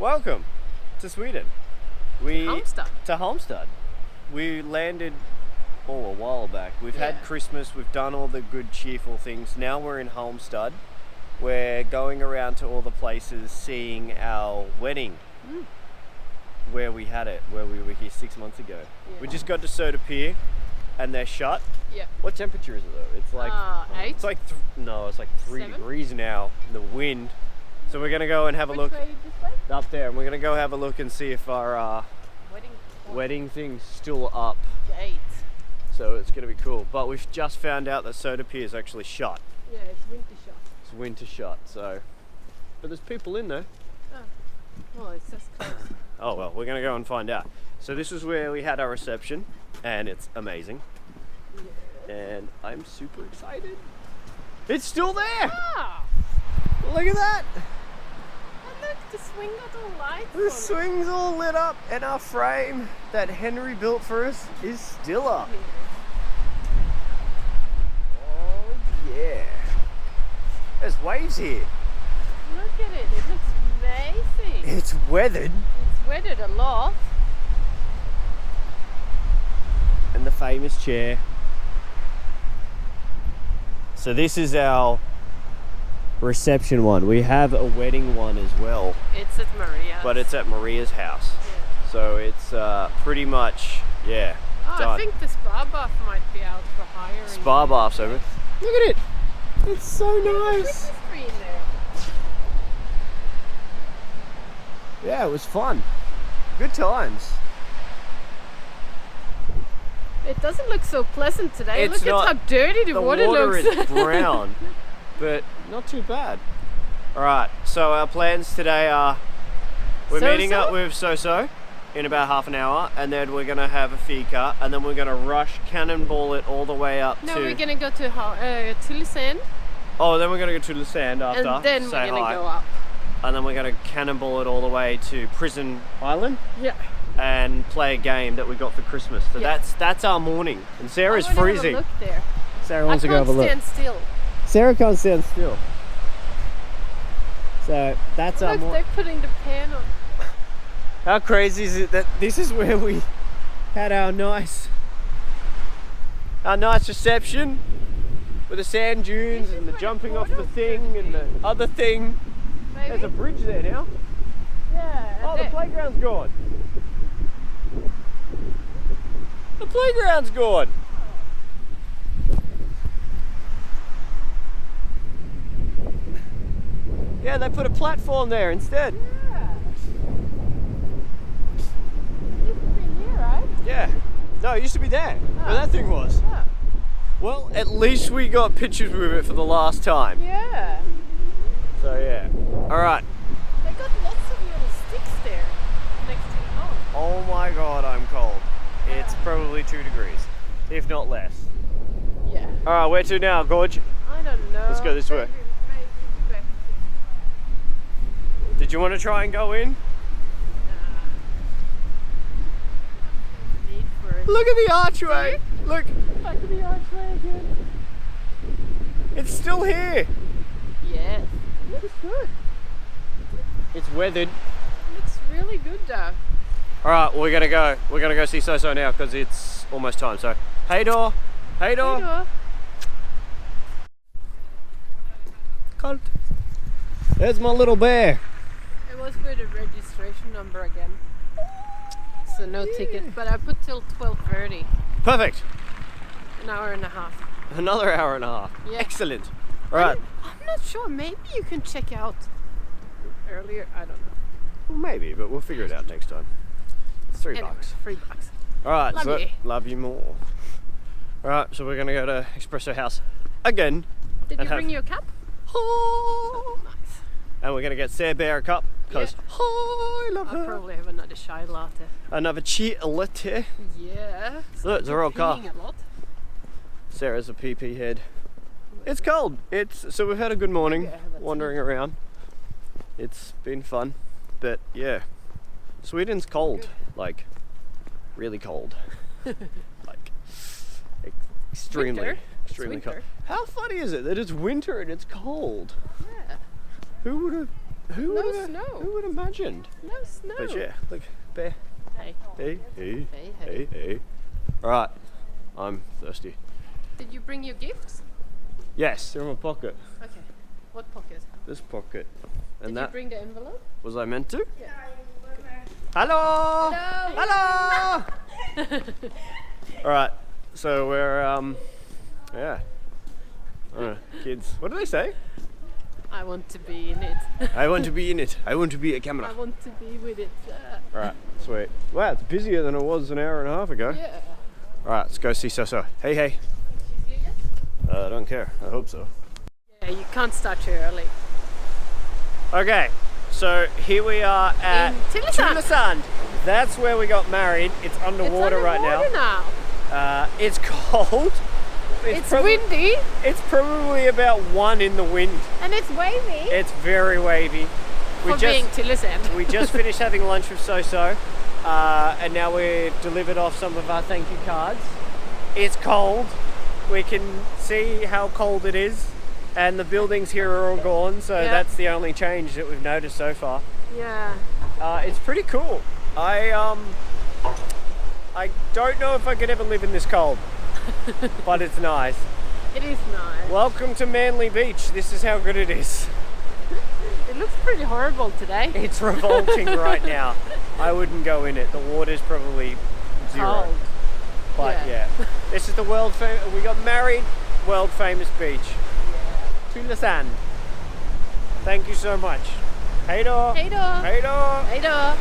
Welcome to Sweden. Halmstad. To Halmstad. We landed a while back. We've had Christmas, we've done all the good cheerful things. Now we're in Halmstad. We're going around to all the places, seeing our wedding. Where we had it, where we were here 6 months ago. Yeah. We just got to Soda Pier and they're shut. Yeah. What temperature is it though? It's like 8. It's like it's like 3 7? degrees now. The wind. So we're gonna go and have a look Which way this way? up there, and we're gonna go have a look and see if our wedding thing's still up. Gate. So it's gonna be cool. But we've just found out that Soda Pier is actually shut. Yeah, it's winter shot. It's winter shut. So, but there's people in there. Well, it's just close. Oh well, we're gonna go and find out. So this is where we had our reception, and it's amazing. And I'm super excited. It's still there! Ah! Look at that! And look, the swing got all lights The on it. swing's all lit up, and our frame that Henry built for us is still up. Oh yeah. There's waves here. Look at it, it looks amazing. It's weathered. It's weathered a lot. And the famous chair. So this is our reception one. We have a wedding one as well, It's at Maria's. but it's at Maria's house. Yeah. So it's pretty much, Oh, I done. think the spa bath might be out for hire. Spa baths over. Look at it. It's so nice. Christmas tree in there. Yeah, it was fun. Good times. It doesn't look so pleasant today. It's Look not- at how dirty the water looks. is brown, but not too bad. All right, so our plans today are we're meeting So-so? up with So-So in about half an hour, and then we're gonna have a fika, and then we're gonna rush cannonball it all the way up No, to. we're gonna go to Tylösand, Oh, then we're gonna go to the sand after. and then say we're gonna hi, go up. and then we're gonna cannonball it all the way to Prison Island Yeah. and play a game that we got for Christmas. So Yeah. that's our morning, and Sarah's I wanna have a freezing. look there. Sarah I wants to go can't have a look. stand still. Sarah can't stand still. So that's our Look, morning. they're putting the pan on. How crazy is it that this is where we had our nice reception with the sand dunes This is and the where the jumping off the photos thing and the other thing. Maybe? There's a bridge there now. Yeah. Oh, the playground's gone. The playground's gone. Yeah, they put a platform there instead. Yeah. Used to be here, right? Yeah. No, it used to be there, where that thing was. Yeah. Well, at least we got pictures with it for the last time. Yeah. So yeah. Alright. They got lots of little sticks there next to the home. Oh my god, I'm cold. It's probably 2 degrees, if not less. Yeah. Alright, where to now, Gorge? I don't know. Let's go this way. Maybe back Did you want to try and go in? need for it. Look at the archway! Look, Back to the archway again. it's still here! Yes. Looks good. It's weathered. Looks really good though. Alright, we're gonna go see So-So now because it's almost time. So, hey door! Hey door! Hey, Cunt. There's my little bear. it was for the registration number again. So no ticket, but I put till 12:30. Perfect. An hour and a half. Another hour and a half. Yeah. Excellent. Alright. I'm not sure. Maybe you can check out earlier. I don't know. Well, maybe, but we'll figure it out next time. It's $3. Anyway, $3. Alright, Love so you. love you more. Alright, so we're gonna go to Espresso House again. Did And you bring have- your cup? Oh, Nice. and we're gonna get Sarah Bear a cup because I love I'll her. probably have another chai latte. Another cheat latte. Yeah. Look, they're all car. Peeing a lot. Sarah's a PP head. It's cold. So we've had a good morning Yeah, that's wandering around. It's been fun, but yeah, Sweden's cold, like really cold, like extremely, Winter. extremely It's cold. winter. How funny is it that it's winter and it's cold? Yeah. Who would have Who No would snow. Who would have imagined? No snow. But yeah, look, bear. Hey. Hey, hey, Hey, hey, hey. hey. All right, I'm thirsty. Did you bring your gifts? Yes, they're in my pocket. Okay. What pocket? This pocket. And Did that you bring the envelope? was I meant to? Yeah. Hello. Hello. All right, so we're yeah. I don't know, kids. What do they say? I want to be in it. I want to be in it. I want to be a I camera. want to be with it. All right, sweet. Wow, it's busier than it was an hour and a half ago. Yeah. All right, let's go see Soso. Hey, hey. She's here yet? I don't care. I hope so. Yeah, you can't start too early. Okay, so here we are at In Tylösand. Tylösand. That's where we got married. It's underwater, It's right underwater now. It's cold. It's prob- windy It's probably about 1 in the wind. and it's wavy. It's very wavy. For being Tylösand. We just finished having lunch with Soso, and now we've delivered off some of our thank you cards. It's cold. We can see how cold it is, and the buildings here are all gone, so Yeah. that's the only change that we've noticed so far. Yeah. It's pretty cool. I don't know if I could ever live in this cold, but it's nice. It is nice. Welcome to Manly Beach. This is how good it is. It looks pretty horrible today. It's revolting right now. I wouldn't go in it. The water's probably 0. Cold. But Yeah. yeah, this is the we got married, world famous beach. Tylösand. Thank you so much. Hej då! Hej då! Hej då! Hej då!